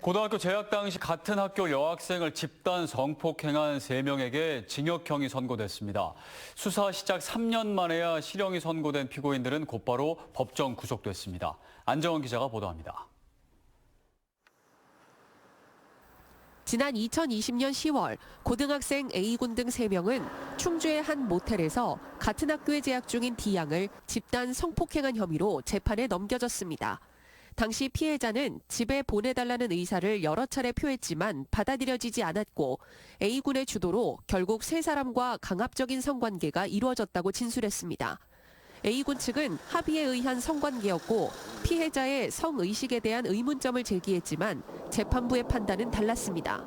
고등학교 재학 당시 같은 학교 여학생을 집단 성폭행한 3명에게 징역형이 선고됐습니다. 수사 시작 3년 만에야 실형이 선고된 피고인들은 곧바로 법정 구속됐습니다. 안정원 기자가 보도합니다. 지난 2020년 10월 고등학생 A군 등 3명은 충주의 한 모텔에서 같은 학교에 재학 중인 D양을 집단 성폭행한 혐의로 재판에 넘겨졌습니다. 당시 피해자는 집에 보내달라는 의사를 여러 차례 표했지만 받아들여지지 않았고 A군의 주도로 결국 3사람과 강압적인 성관계가 이루어졌다고 진술했습니다. A군 측은 합의에 의한 성관계였고 피해자의 성의식에 대한 의문점을 제기했지만 재판부의 판단은 달랐습니다.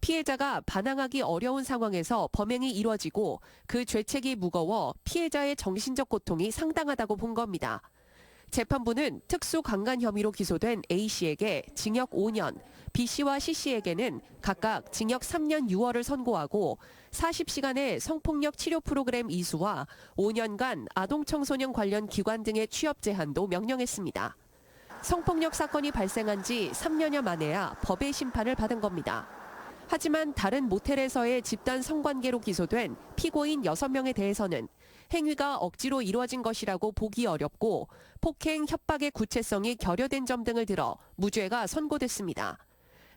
피해자가 반항하기 어려운 상황에서 범행이 이루어지고 그 죄책이 무거워 피해자의 정신적 고통이 상당하다고 본 겁니다. 재판부는 특수강간 혐의로 기소된 A씨에게 징역 5년, B씨와 C씨에게는 각각 징역 3년 6월을 선고하고 40시간의 성폭력 치료 프로그램 이수와 5년간 아동청소년 관련 기관 등의 취업 제한도 명령했습니다. 성폭력 사건이 발생한 지 3년여 만에야 법의 심판을 받은 겁니다. 하지만 다른 모텔에서의 집단 성관계로 기소된 피고인 6명에 대해서는 행위가 억지로 이루어진 것이라고 보기 어렵고 폭행, 협박의 구체성이 결여된 점 등을 들어 무죄가 선고됐습니다.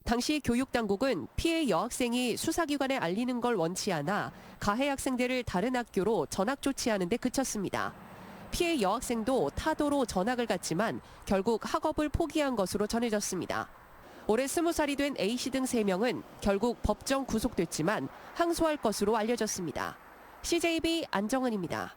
당시 교육당국은 피해 여학생이 수사기관에 알리는 걸 원치 않아 가해 학생들을 다른 학교로 전학 조치하는 데 그쳤습니다. 피해 여학생도 타도로 전학을 갔지만 결국 학업을 포기한 것으로 전해졌습니다. 올해 20살이 된 A씨 등 3명은 결국 법정 구속됐지만 항소할 것으로 알려졌습니다. CJB 안정은입니다.